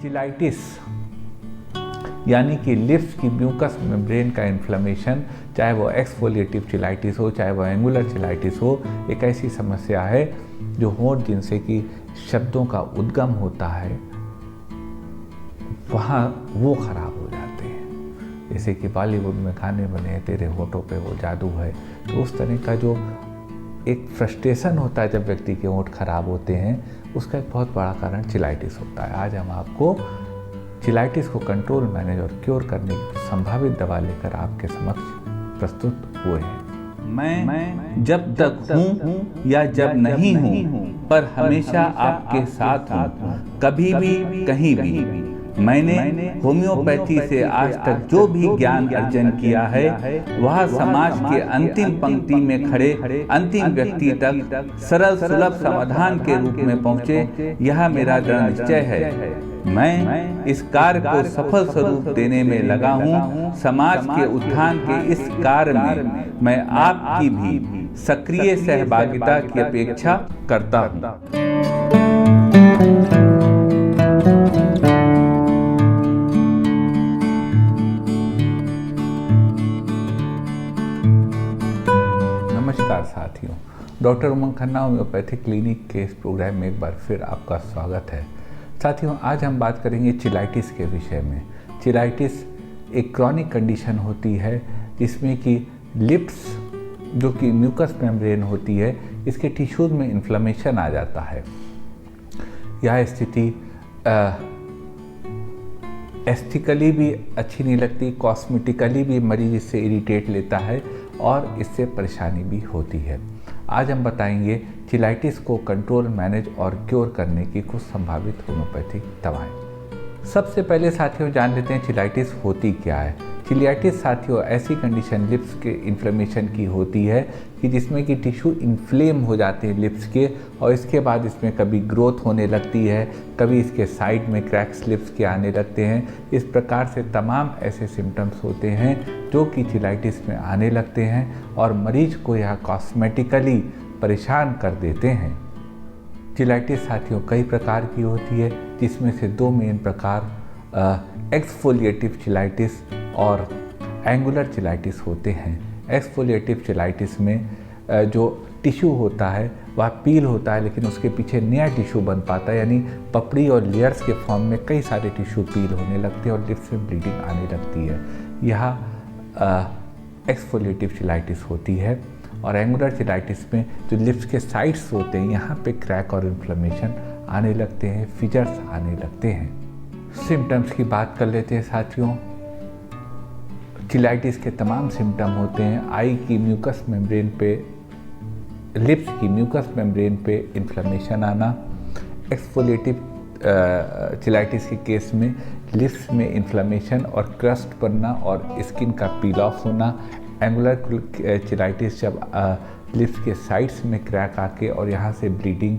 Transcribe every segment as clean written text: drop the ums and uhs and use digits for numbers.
चिलाइटिस यानी कि लिप्स की म्यूकस मेम्ब्रेन का इन्फ्लेमेशन, चाहे वो एक्सफोलिएटिव चिलाइटिस हो चाहे वो एंगुलर चिलाइटिस हो, एक ऐसी समस्या है जो होंठ जिनसे कि शब्दों का उद्गम होता है वहाँ वो खराब हो जाते हैं। जैसे कि बॉलीवुड में गाने बने तेरे होठों पे वो जादू है, तो उस तरह का जो एक फ्रस्ट्रेशन होता है जब व्यक्ति के होंठ खराब होते हैं, उसका एक बहुत बड़ा कारण चिलाइटिस होता है। आज हम आपको चिलाइटिस को कंट्रोल, मैनेज और क्योर करने की संभावित दवा लेकर आपके समक्ष प्रस्तुत हुए हैं। मैं जब तक हूँ या जब नहीं हूँ, पर हमेशा आपके साथ हूँ, कभी भी कहीं भी। मैंने होम्योपैथी से आज तक जो भी ज्ञान अर्जन किया है वह समाज के अंतिम पंक्ति में खड़े अंतिम व्यक्ति तक सरल सुलभ समाधान के रूप में पहुँचे, यह मेरा दृढ़ निश्चय है। मैं इस कार्य को सफल स्वरूप देने में लगा हूँ। समाज के उत्थान के इस कार्य में मैं आपकी भी सक्रिय सहभागिता की अपेक्षा करता हूँ। नमस्कार साथियों, डॉक्टर उमंग खन्ना होम्योपैथिक क्लिनिक के इस प्रोग्राम में एक बार फिर आपका स्वागत है। साथियों, आज हम बात करेंगे चिलाइटिस के विषय में। चिलाइटिस एक क्रॉनिक कंडीशन होती है जिसमें कि लिप्स जो कि म्यूकस मेम्ब्रेन होती है, इसके टिश्यूज में इन्फ्लेमेशन आ जाता है। यह स्थिति एस्थेटिकली भी अच्छी नहीं लगती, कॉस्मेटिकली भी मरीज इससे इरिटेट लेता है और इससे परेशानी भी होती है। आज हम बताएंगे चिलाइटिस को कंट्रोल, मैनेज और क्योर करने की कुछ संभावित होम्योपैथिक दवाएं। सबसे पहले साथियों जान लेते हैं चिलाइटिस होती क्या है। चिलाइटिस साथियों ऐसी कंडीशन लिप्स के इन्फ्लेमेशन की होती है कि जिसमें कि टिश्यू इन्फ्लेम हो जाते हैं लिप्स के, और इसके बाद इसमें कभी ग्रोथ होने लगती है, कभी इसके साइड में क्रैक्स लिप्स के आने लगते हैं। इस प्रकार से तमाम ऐसे सिम्टम्स होते हैं जो कि चिलाइटिस में आने लगते हैं और मरीज को यह कॉस्मेटिकली परेशान कर देते हैं। चिलाइटिस साथियों कई प्रकार की होती है, जिसमें से दो मेन प्रकार एक्सफोलिएटिव चिलाइटिस और एंगुलर चिलाइटिस होते हैं। एक्सफोलिएटिव चिलाइटिस में जो टिश्यू होता है वह पील होता है, लेकिन उसके पीछे नया टिश्यू बन पाता है, यानी पपड़ी और लेयर्स के फॉर्म में कई सारे टिश्यू पील होने लगते हैं और लिप्स में ब्लीडिंग आने लगती है। यह एक्सफोलिएटिव चिलाइटिस होती है। और एंगुलर चिलाइटिस में जो लिप्स के साइड्स होते हैं, यहाँ पे क्रैक और इन्फ्लेमेशन आने लगते हैं, फिजर्स आने लगते हैं। सिम्टम्स की बात कर लेते हैं साथियों। चिलाइटिस के तमाम सिम्टम होते हैं आई की म्यूकस मेम्ब्रेन पे, लिप्स की म्यूकस मेम्ब्रेन पे इन्फ्लेमेशन आना। एक्सफोलिएटिव चिलाइटिस के केस में लिप्स में इन्फ्लेमेशन और क्रस्ट बनना और स्किन का पील ऑफ होना। एंगुलर चिलाइटिस जब लिप्स के साइड्स में क्रैक आके और यहाँ से ब्लीडिंग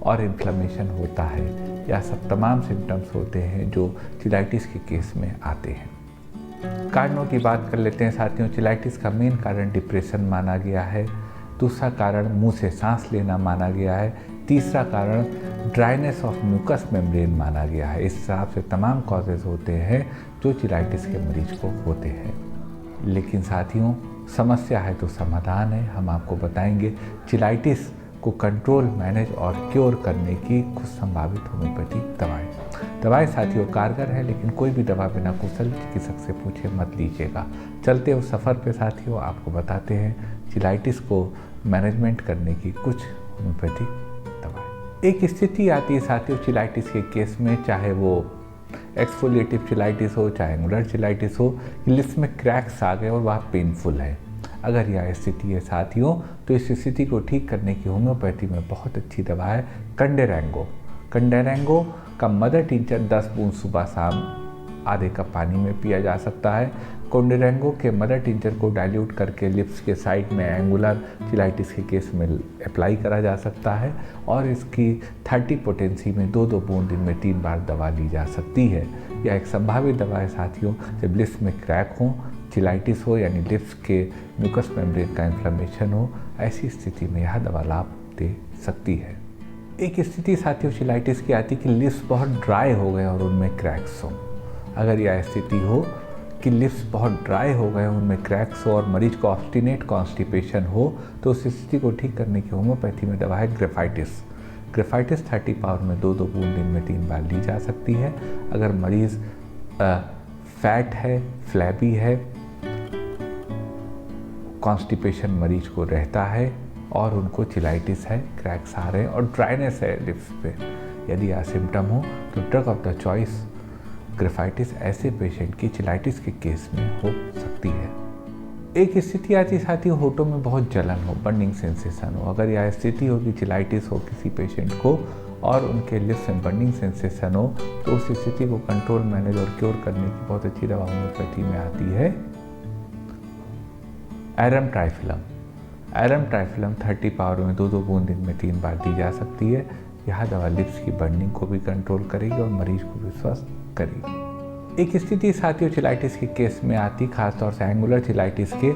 और इन्फ्लेमेशन होता है। यह सब तमाम सिम्टम्स होते हैं जो चिलाइटिस के केस में आते हैं। कारणों की बात कर लेते हैं साथियों। चिलाइटिस का मेन कारण डिप्रेशन माना गया है। दूसरा कारण मुंह से सांस लेना माना गया है। तीसरा कारण ड्राइनेस ऑफ म्यूकस मेम्ब्रेन माना गया है। इस हिसाब से तमाम कॉजेज होते हैं जो चिलाइटिस के मरीज को होते हैं। लेकिन साथियों समस्या है तो समाधान है। हम आपको बताएंगे चिलाइटिस को कंट्रोल, मैनेज और क्योर करने की कुछ संभावित होम्योपैथिक दवाएं साथियों कारगर है, लेकिन कोई भी दवा बिना कुशल चिकित्सक से पूछे मत लीजिएगा। चलते उस सफ़र पे साथियों आपको बताते हैं चिलाइटिस को मैनेजमेंट करने की कुछ होम्योपैथिक दवाएं। एक स्थिति आती है साथियों चिलाइटिस के केस में, चाहे वो एक्सफोलिएटिव चिलाइटिस हो चाहे एंगुलर चिलाइटिस हो, लिप्स में क्रैक्स आ गए और वह पेनफुल है। अगर यह स्थिति है साथियों तो इस स्थिति को ठीक करने की होम्योपैथी में बहुत अच्छी दवा है कंडेरेंगो। कंडेरेंगो का मदर टिंचर 10 बूंद सुबह शाम आधे कप पानी में पिया जा सकता है। कंडेरेंगो के मदर टिंचर को डाइल्यूट करके लिप्स के साइड में एंगुलर चिलाइटिस के केस में अप्लाई करा जा सकता है और इसकी 30 पोटेंसी में 2-2 बूंद दिन में 3 बार दवा ली जा सकती है। यह एक संभावित दवा है साथियों जब लिप्स में क्रैक हो, चिलाइटिस हो यानी लिप्स के म्यूकस मेम्ब्रेन का इन्फ्लेमेशन हो, ऐसी स्थिति में यह दवा लाभ दे सकती है। एक स्थिति साथियों चिलाइटिस की आती है कि लिप्स बहुत ड्राई हो गए और उनमें क्रैक्स हो। अगर यह स्थिति हो कि लिप्स बहुत ड्राई हो गए, उनमें क्रैक्स हो और मरीज को ऑब्स्टिनेट कॉन्स्टिपेशन हो, तो उस स्थिति को ठीक करने की होम्योपैथी में दवा है ग्रेफाइटिस। ग्रेफाइटिस 30 पावर में 2 बूंद दिन में 3 बार ली जा सकती है। अगर मरीज़ फैट है, फ्लैबी है, कॉन्स्टिपेशन मरीज को रहता है और उनको चिलाइटिस है, क्रैक्स आ रहे हैं और ड्राइनेस है लिप्स पे, यदि यह सिम्टम हो तो drug of the choice graphites ऐसे पेशेंट की चिलाइटिस के केस में हो सकती है। एक स्थिति आती साथी होठों में बहुत जलन हो, बर्निंग सेंसेशन हो। अगर यह स्थिति हो कि चिलाइटिस हो किसी पेशेंट को और उनके लिप्स में बर्निंग सेंसेशन हो, तो उस स्थिति को कंट्रोल, मैनेज और क्योर करने की बहुत अच्छी दवा होम्योपैथी में आती है एरम ट्राइफिलम। एरम ट्राइफिलम 30 पावर में 2 बूंद दिन में 3 बार दी जा सकती है। यह दवा लिप्स की बर्निंग को भी कंट्रोल करेगी और मरीज को भी स्वस्थ करेगी। एक स्थिति साथियों चिलाइटिस के केस में आती, खासतौर से एंगुलर चिलाइटिस के,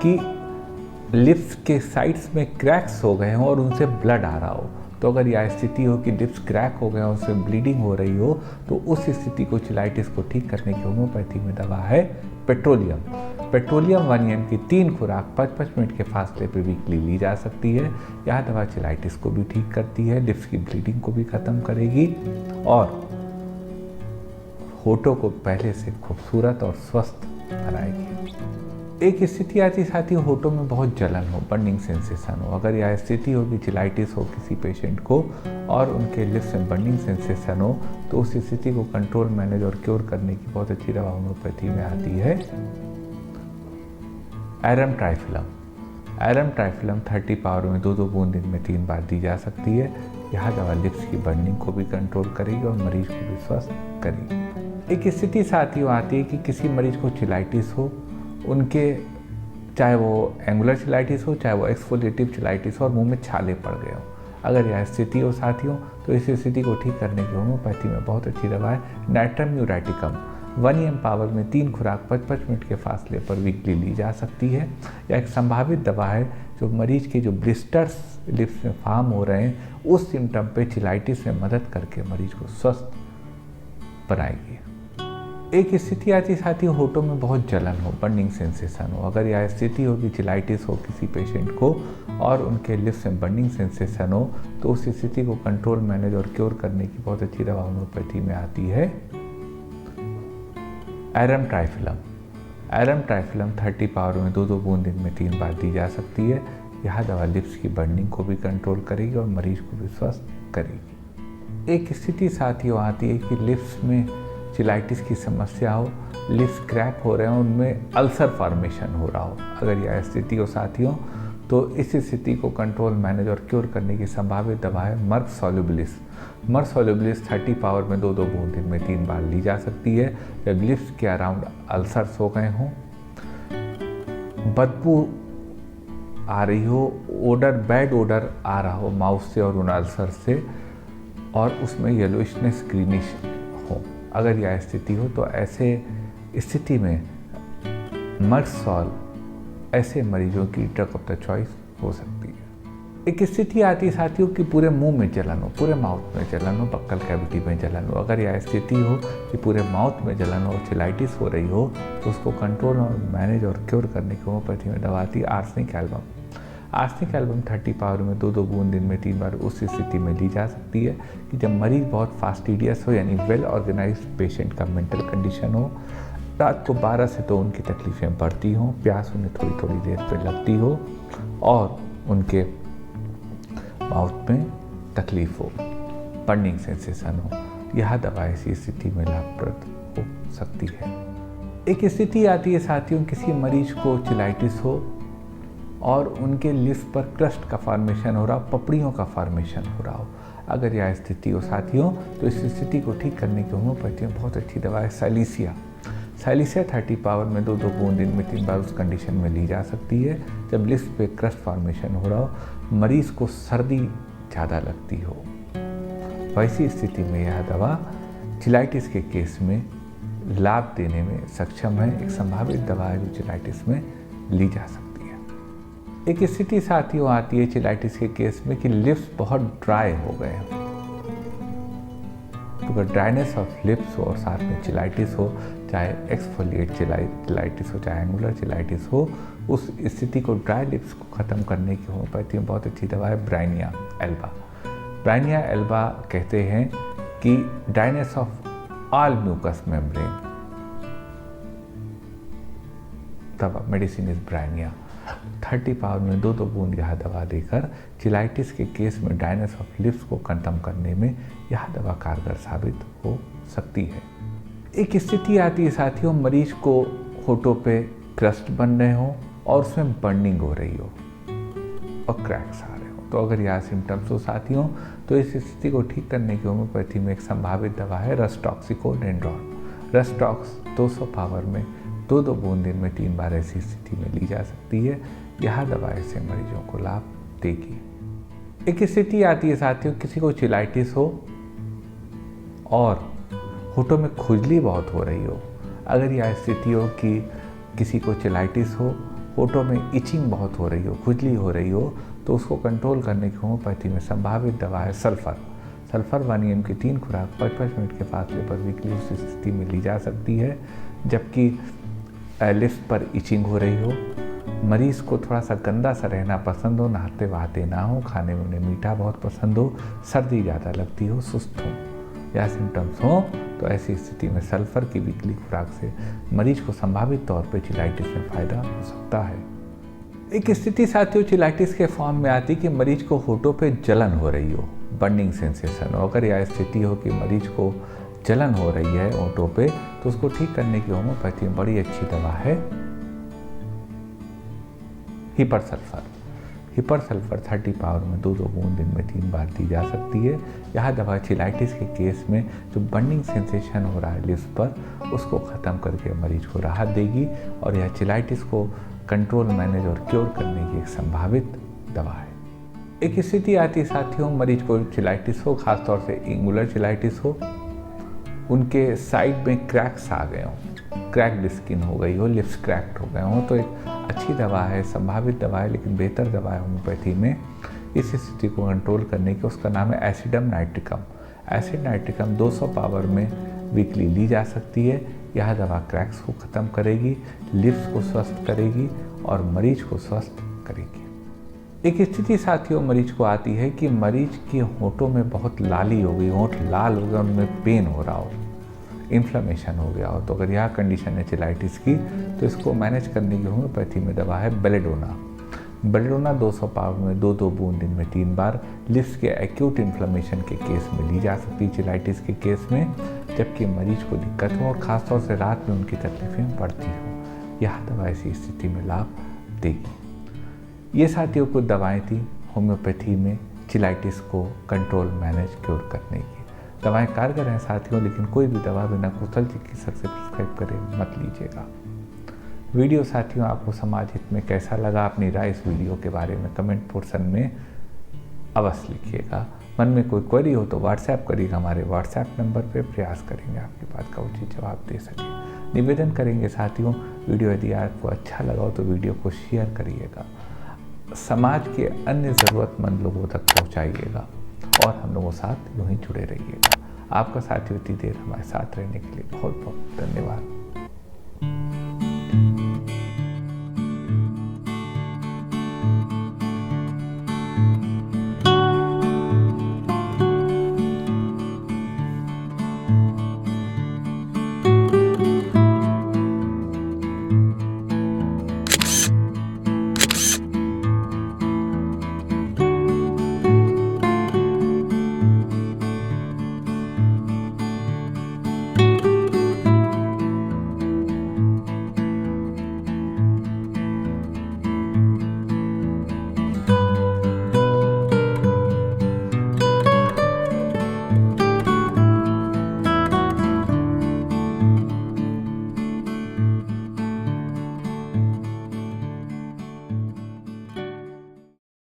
कि लिप्स के साइड्स में क्रैक्स हो गए हों और उनसे ब्लड आ रहा हो। तो अगर यह स्थिति हो कि लिप्स क्रैक हो गए और उससे ब्लीडिंग हो रही हो, तो उस स्थिति को, चिलाइटिस को ठीक करने की होम्योपैथी में दवा है पेट्रोलियम। पेट्रोलियम 1 mg की 3 खुराक 5-5 मिनट के फासले पे वीकली ली जा सकती है। यह दवा चिलाइटिस को भी ठीक करती है, लिप्स की ब्लीडिंग को भी ख़त्म करेगी और होठों को पहले से खूबसूरत और स्वस्थ बनाएगी। एक स्थिति आती साथी होठों में बहुत जलन हो, बर्निंग सेंसेशन हो। अगर यह स्थिति हो कि चिलाइटिस हो किसी पेशेंट को और उनके लिप्स में बर्निंग सेंसेशन हो, तो उस स्थिति को कंट्रोल, मैनेज और क्योर करने की बहुत अच्छी दवा होम्योपैथी में आती है एरम ट्राइफिलम। एरम ट्राइफिलम 30 पावर में 2 बूंद दिन में 3 बार दी जा सकती है। यह दवा लिप्स की बर्निंग को भी कंट्रोल करेगी और मरीज को भी स्वस्थ करेगी। एक स्थिति साथियों आती है कि किसी मरीज को चिलाइटिस हो, उनके चाहे वो एंगुलर चिलाइटिस हो, चाहे वो एक्सफोलिएटिव चिलाइटिस हो और मुंह में छाले पड़ गए हो। अगर यह स्थिति हो साथियों, तो इस स्थिति को ठीक करने की होम्योपैथी में बहुत अच्छी दवा है नाइट्रम म्यूराटिकम। 1 mg पावर में 3 खुराक 5-5 मिनट के फासले पर वीकली ली जा सकती है। यह एक संभावित दवा है जो मरीज के जो ब्लिस्टर्स लिप्स में फार्म हो रहे हैं, उस सिम्टम पे चिलाइटिस में मदद करके मरीज को स्वस्थ बनाएगी। एक स्थिति आती साथी होठों में बहुत जलन हो, बर्निंग सेंसेशन हो। अगर यह स्थिति हो कि चिलाइटिस हो किसी पेशेंट को और उनके लिप्स में बर्निंग सेंसेशन हो, तो उस स्थिति को कंट्रोल, मैनेज और क्योर करने की बहुत अच्छी दवा होम्योपैथी में आती है एरम ट्राइफिलम। एरम ट्राइफिलम 30 पावर में 2 बूंद दिन में 3 बार दी जा सकती है। यह दवा लिप्स की बर्निंग को भी कंट्रोल करेगी और मरीज को भी स्वस्थ करेगी। एक स्थिति साथियों आती है कि लिप्स में चिलाइटिस की समस्या हो, लिप्स क्रैक हो रहे हो, उनमें अल्सर फॉर्मेशन हो रहा हो। अगर यह स्थिति हो साथियों, तो इस स्थिति को कंट्रोल, मैनेज और क्योर करने की संभावित दवा है मर्क सोल्युबिलिस। मर्क सोल्युबिलिस 30 पावर में 2 बूंद दिन में 3 बार ली जा सकती है। जब लिप्स के अराउंड अल्सर्स हो गए हों, बदबू आ रही हो, ओडर, बैड ओडर आ रहा हो माउथ से और उन अल्सर से, और उसमें येलोइशनेस, ग्रीनिश हो, अगर यह स्थिति हो, तो ऐसे स्थिति में मर्क सॉल ऐसे मरीजों की ड्रग ऑफ द चॉइस हो सकती है। एक स्थिति आती है साथियों कि पूरे मुंह में जलन हो, पूरे माउथ में जलन हो, बक्कल कैविटी में जलन हो। अगर यह स्थिति हो कि पूरे माउथ में जलन हो, चिलाइटिस हो रही हो, तो उसको कंट्रोल और मैनेज और क्योर करने की होम्योपैथी में दवा आती है arsenic album. Arsenic album 30 power में 2 बूंद दिन में 3 बार उस स्थिति में ली जा सकती है कि जब मरीज बहुत फास्टिडियस हो, यानी वेल ऑर्गेनाइज्ड पेशेंट का मेंटल कंडीशन हो, रात को 12 से तो उनकी तकलीफ़ें बढ़ती हों, प्यास उन्हें थोड़ी थोड़ी देर पे लगती हो और उनके माउथ में तकलीफ हो, बर्निंग सेंसेशन हो। यह दवा ऐसी स्थिति में लाभप्रद हो सकती है। एक स्थिति आती है साथियों, किसी मरीज को चिलाइटिस हो और उनके लिप्स पर क्रस्ट का फॉर्मेशन हो रहा हो, पपड़ियों का फॉर्मेशन हो रहा हो। अगर यह स्थिति हो साथियों, तो इस स्थिति को ठीक करने की होम्योपैथी में बहुत अच्छी दवा है साइलिसिया। साइलिसिया 30 पावर में 2 बूंद दिन में 3 बार उस कंडीशन में ली जा सकती है जब लिप्स पे क्रस्ट फॉर्मेशन हो रहा हो, मरीज को सर्दी ज़्यादा लगती हो। वैसी स्थिति में यह दवा चिलाइटिस के केस में लाभ देने में सक्षम है। एक संभावित दवा है जो चिलाइटिस में ली जा सकती है। एक स्थिति साथियों आती है चिलाइटिस के केस में कि लिप्स बहुत ड्राई हो गए हैं। तो अगर ड्राइनेस ऑफ लिप्स हो और साथ में चिलाइटिस हो, चाहे एक्सफोलिएट चिलाइटिस हो चाहे एंगुलर चिलाइटिस हो, उस स्थिति को ड्राई लिप्स को ख़त्म करने की होम्योपैथी में बहुत अच्छी दवा है ब्राइनिया एल्बा। ब्राइनिया एल्बा कहते हैं कि dryness of all mucous membrane दवा मेडिसिन इज ब्राइनिया। 30 पावर में 2-2 बूंद यह दवा देकर चिलाइटिस के केस में ड्राइनेस ऑफ लिप्स को खत्म करने में यह दवा कारगर साबित हो सकती है। एक स्थिति आती है साथियों, मरीज को होठों पे क्रस्ट बन रहे हो और उसमें बर्निंग हो रही हो और क्रैक्स आ रहे हो। तो अगर यह सिम्टम्स हो साथियों, तो इस स्थिति को ठीक करने की होम्योपैथी में एक संभावित दवा है रस्टॉक्सिकोडेंड्रॉन। रस्टॉक्स 200 पावर में 2-2 बूंद दिन में 3 बार ऐसी स्थिति में ली जा सकती है। यह दवा ऐसे मरीजों को लाभ देगी। एक स्थिति आती है साथियों, किसी को चिलाइटिस हो और होठों में खुजली बहुत हो रही हो। अगर यह स्थिति हो कि किसी को चिलाइटिस हो, होठों में इचिंग बहुत हो रही हो, खुजली हो रही हो, तो उसको कंट्रोल करने की होम्योपैथी में संभावित दवा है सल्फर। सल्फर 1 EM की 3 खुराक 5-5 मिनट के फासले पर वीकली उस स्थिति में ली जा सकती है। जबकि लिप्स पर इचिंग हो रही हो, मरीज को थोड़ा सा गंदा सा रहना पसंद हो, नहाते वहाते ना हो, खाने में उन्हें मीठा बहुत पसंद हो, सर्दी ज़्यादा लगती हो, सुस्त हो या सिम्टम्स हो, तो ऐसी स्थिति में सल्फर की वीकली खुराक से मरीज को संभावित तौर पर चिलाइटिस में फ़ायदा हो सकता है। एक स्थिति साथियों चिलाइटिस के फॉर्म में आती कि मरीज को होठों पे जलन हो रही हो, बर्निंग सेंसेशन हो। अगर यह स्थिति हो कि मरीज को जलन हो रही है होठों पे, तो उसको ठीक करने की होम्योपैथी में बड़ी अच्छी दवा है hepar sulphur. Hepar sulphur 30 power में 2-2 बूंद दिन में 3 बार दी जा सकती है। यह दवा चिलाइटिस के केस में जो बर्निंग सेंसेशन हो रहा है लिप्स पर, उसको ख़त्म करके मरीज को राहत देगी और यह चिलाइटिस को कंट्रोल, मैनेज और क्योर करने की एक संभावित दवा है। एक स्थिति आती है साथियों, मरीज को चिलाइटिस हो, खासतौर से एंगुलर चिलाइटिस हो, उनके साइड में क्रैक्स आ गए हों, क्रैक्ड स्किन हो गई हो, लिप्स क्रैक्ड हो गए हों, तो एक अच्छी दवा है, संभावित दवा है, लेकिन बेहतर दवा है होम्योपैथी में इस स्थिति को कंट्रोल करने की। उसका नाम है एसिडम नाइट्रिकम। एसिड नाइट्रिकम 200 पावर में वीकली ली जा सकती है। यह दवा क्रैक्स को ख़त्म करेगी, लिप्स को स्वस्थ करेगी और मरीज को स्वस्थ करेगी। एक स्थिति साथियों मरीज को आती है कि मरीज के होठों में बहुत लाली हो गई, होठ लाल हो गए, उनमें पेन हो रहा हो, इन्फ्लेमेशन हो गया हो। तो अगर यह कंडीशन है चिलाइटिस की, तो इसको मैनेज करने की होम्योपैथी में दवा है बेलेडोना। बेलेडोना 200 पावर में 2-2 बूंद दिन में 3 बार लिप्स के एक्यूट इन्फ्लेमेशन के केस में ली जा सकती है चिलाइटिस के केस में, जबकि मरीज को दिक्कत हो और खासतौर से रात में उनकी तकलीफें बढ़ती हो। यह दवा ऐसी स्थिति में लाभ देगी। ये साथियों कुछ दवाएं थी होम्योपैथी में चिलाइटिस को कंट्रोल, मैनेज, क्योर करने की। दवाएं कारगर हैं साथियों, लेकिन कोई भी दवा बिना कुशल चिकित्सक से प्रिस्क्राइब करे मत लीजिएगा। वीडियो साथियों आपको समाज हित में कैसा लगा, अपनी राय इस वीडियो के बारे में कमेंट पोर्शन में अवश्य लिखिएगा। मन में कोई क्वेरी हो तो व्हाट्सएप करिएगा, हमारे व्हाट्सएप नंबर पे प्रयास करेंगे आपकी बात का उचित जवाब दे सकें। निवेदन करेंगे साथियों, वीडियो यदि आपको अच्छा लगा हो तो वीडियो को शेयर करिएगा, समाज के अन्य ज़रूरतमंद लोगों तक पहुंचाइएगा और हम लोगों के साथ यूं ही जुड़े रहिएगा। आपका साथियों इतनी देर हमारे साथ रहने के लिए बहुत बहुत धन्यवाद।